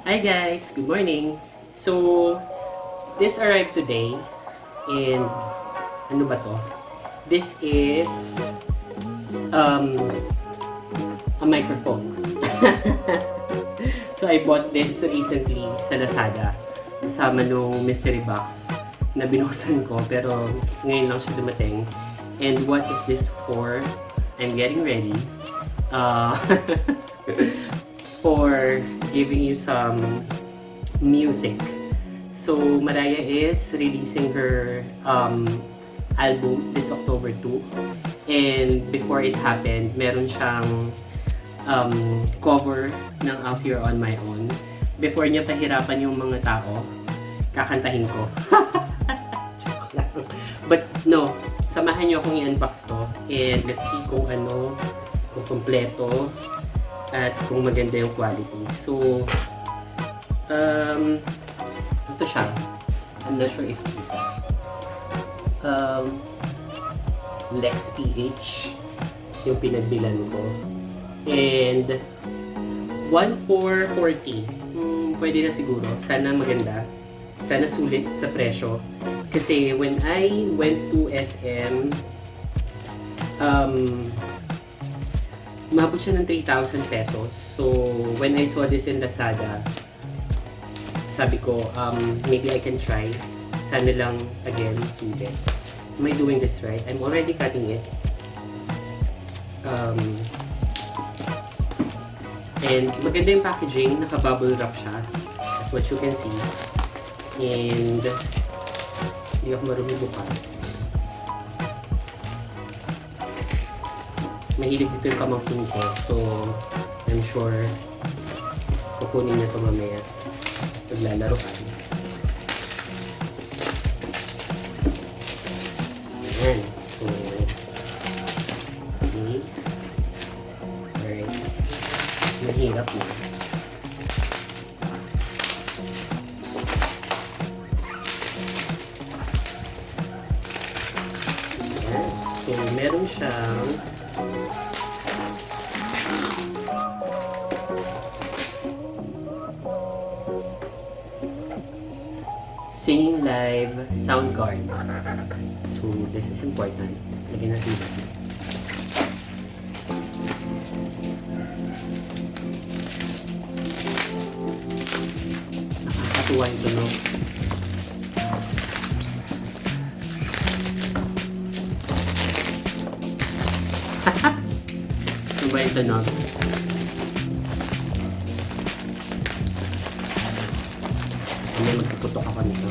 Hi guys, good morning. So, this arrived today and ano ba to? This is a microphone. So, I bought this recently sa Lazada kasama nung mystery box na binuksan ko pero ngayon lang siya dumating. And what is this for? I'm getting ready. For giving you some music. So, Mariah is releasing her album this October 2. And before it happened, meron siyang cover ng Out Here On My Own. Before niya pahirapan yung mga tao, kakantahin ko. But no, samahan niyo akong i-unbox to. And let's see kung ano, kung kompleto, at kung maganda yung quality. So, ito siya. I'm not sure if kita. Lex PH yung pinagbilan ko. And 1,440. Pwede na siguro. Sana maganda. Sana sulit sa presyo. Kasi when I went to SM, umabot siya ng 3,000 pesos. So, when I saw this in Lazada, sabi ko, maybe I can try. Sana lang, again, sulit. Am I doing this right? I'm already cutting it. And maganda yung packaging. Naka-bubble wrap siya. That's what you can see. And hindi ako marumi bukas. Mahilig dito yung pamangkin ko. So, I'm sure kukunin niya ito mamaya. Paglalaro ka. Ayan. So, okay. Alright. Mahirap na. Ayan. So, meron siyang singing live sound card. So, this is important. Lagyan natin ito. Nakakatuwa ito, no? Ano ba ito, no? Magtututok ako nito.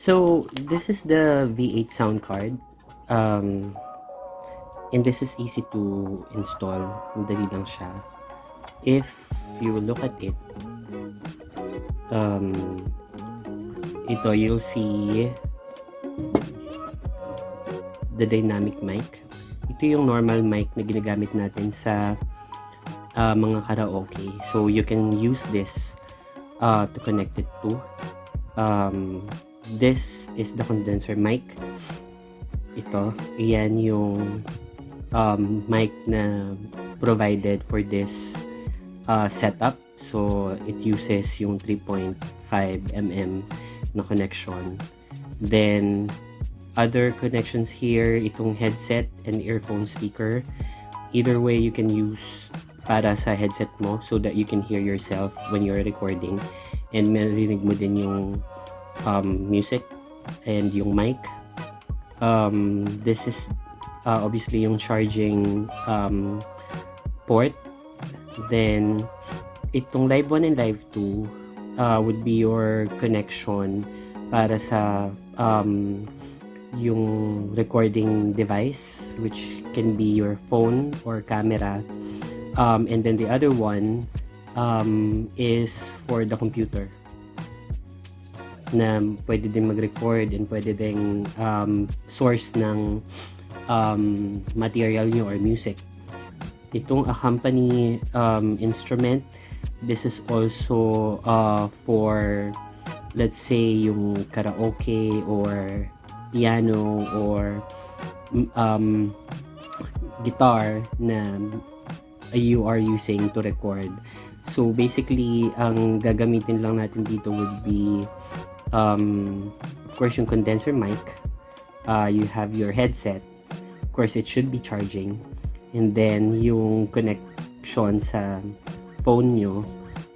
So this is the V8 sound card. And this is easy to install. Madali lang siya. If you look at it, ito you'll see the dynamic mic. Ito yung normal mic na ginagamit natin sa mga karaoke. So you can use this to connect it to. This is the condenser mic. Ito, iyan yung mic na provided for this setup. So it uses yung 3.5 mm na connection. Then other connections here, itong headset and earphone speaker. Either way you can use para sa headset mo so that you can hear yourself when you're recording and marinig mo din yung music and yung mic. This is obviously yung charging port. Then itong live 1 and live 2 would be your connection para sa yung recording device, which can be your phone or camera, and then the other one is for the computer na pwede din mag-record and pwede din source ng material nyo or music. Itong accompany instrument, this is also for, let's say, yung karaoke or piano or guitar na you are using to record. So basically, ang gagamitin lang natin dito would be of course yung condenser mic. You have your headset. Of course, it should be charging. And then yung connection sa phone nyo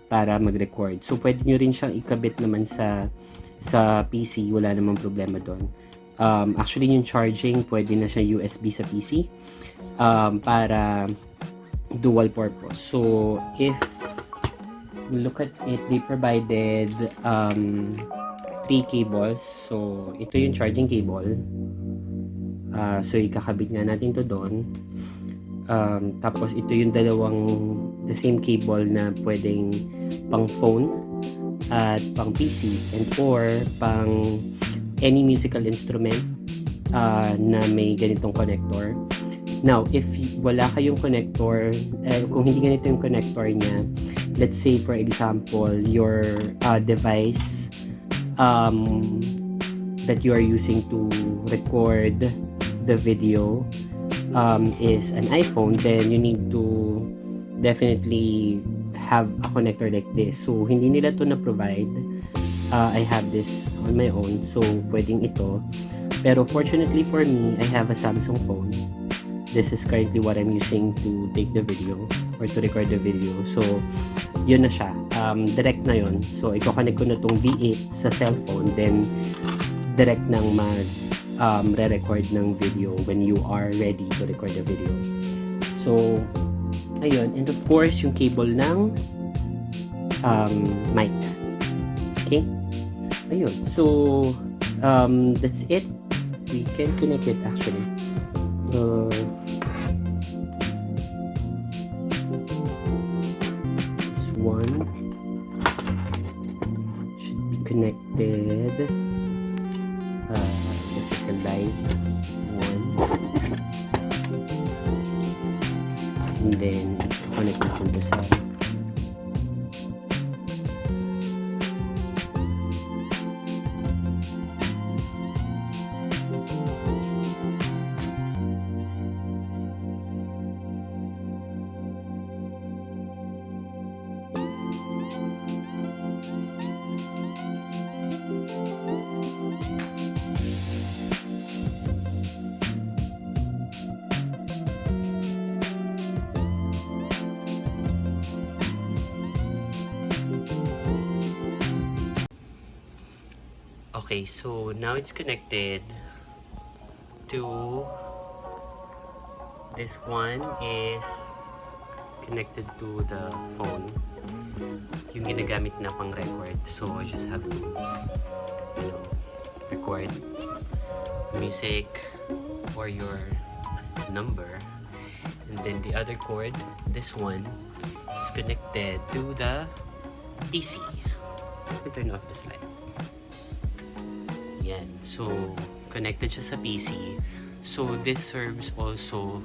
para mag-record. So pwede nyo rin siyang ikabit naman sa PC. Wala namang problema doon. Actually, yung charging, pwede na siya USB sa PC para dual purpose. So, if you look at it, they provided 3 cables. So, ito yung charging cable. So, ikakabit nga natin to doon. Tapos, ito yung the same cable na pwedeng pang phone at pang PC and or pang any musical instrument na may ganitong connector. Now, if wala kayong connector, kung hindi ganito yung connector niya, let's say for example, your device that you are using to record the video is an iPhone, then you need to definitely have a connector like this. So, hindi nila to na-provide. I have this on my own, so pwedeng ito. Pero fortunately for me, I have a Samsung phone. This is currently what I'm using to take the video or to record the video. So, yun na siya. Direct na yun. So, i-connect ko na tong V8 sa cellphone, then direct nang re-record ng video when you are ready to record the video. So, ayun. And of course, yung cable ng mic. Okay? Ayun. So, that's it. We can connect it actually. This one should be connected. This is a live one. And then, connect natin to sa Okay, so now it's connected to this one is connected to the phone. Yung ginagamit na pang record. So I just have to, record music or your number. And then the other cord, this one, is connected to the PC. Let me turn off this light. Yan. So, connected siya sa PC. So, this serves also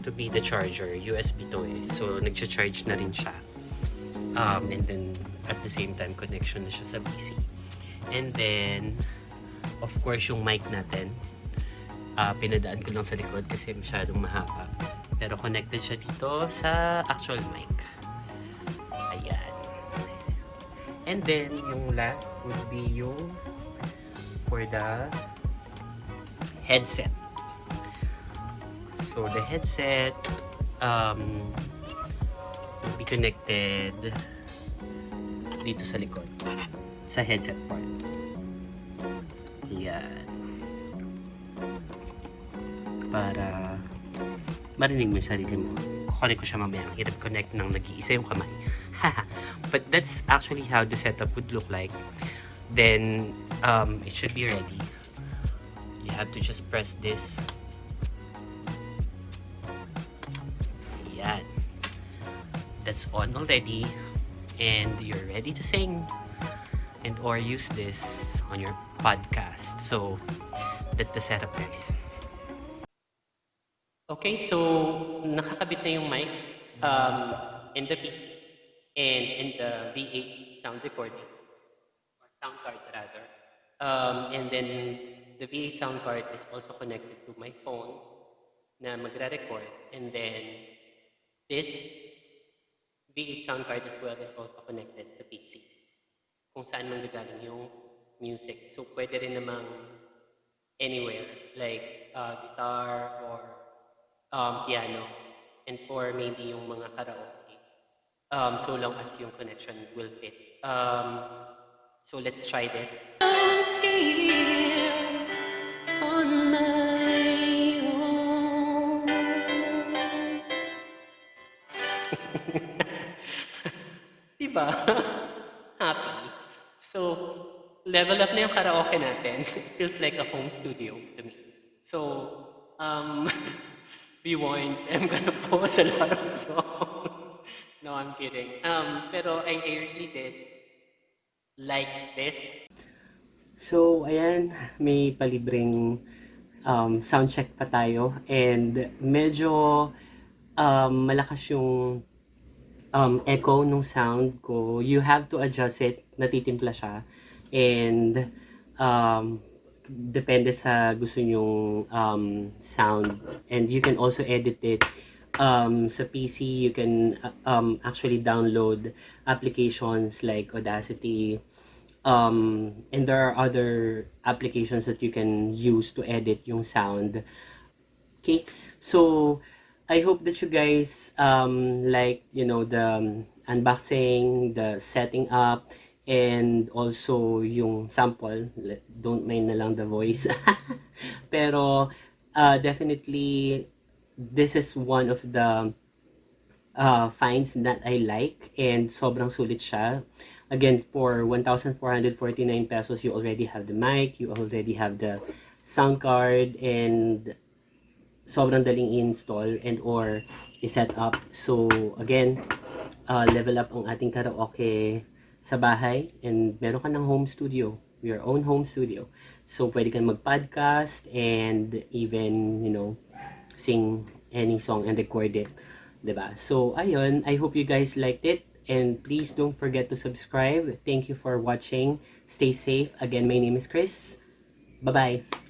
to be the charger. USB to eh. So, nag-charge na rin siya. And then, at the same time, connection na siya sa PC. And then, of course, yung mic natin. Pinadaan ko lang sa likod kasi masyadong mahaba. Pero connected siya dito sa actual mic. Ayan. And then, yung last would be yung for the headset. So, the headset will be connected dito sa likod. Sa headset part. Ayan. Para marinig mo yung sarili mo. Kukunin ko siya mamaya. Hirap connect ng nag-iisa yung kamay. But that's actually how the setup would look like. Then, it should be ready. You have to just press this. Ayan. That's on already. And you're ready to sing. And or use this on your podcast. So, that's the setup, guys. Okay, so nakakabit na yung mic in the PC and in the V8 sound recording, or sound card rather. And then the V8 sound card is also connected to my phone na magre-record. And then this V8 sound card as well is also connected sa PC kung saan manggagaling yung music. So pwede rin namang anywhere, like guitar or piano, and for maybe yung mga karaoke, so long as yung connection will fit. So let's try this. Out here on my own. Diba? Happy. So, level up na yung karaoke natin. Feels like a home studio to me. So, be warned, I'm gonna pause a lot of songs. No, I'm kidding. Pero I really did like this. So, ayan, may palibreng sound check pa tayo. And medyo malakas yung echo nung sound ko. You have to adjust it. Natitimpla siya. And depende sa gusto nyong sound, and you can also edit it sa PC. You can actually download applications like Audacity, and there are other applications that you can use to edit yung sound. Okay, so I hope that you guys like, you know, the unboxing, the setting up, and also yung sample. Don't mind na lang the voice. Pero definitely this is one of the finds that I like, and sobrang sulit siya. Again, for 1,449 pesos, you already have the mic, you already have the sound card, and sobrang daling i-install and or i-set up. So again, level up ang ating karaoke sa bahay, and meron ka ng home studio, your own home studio. So pwede kang mag-podcast and even, you know, sing any song and record it, diba? So ayun, I hope you guys liked it, and please don't forget to subscribe. Thank you for watching. Stay safe. Again, my name is Chris. Bye-bye.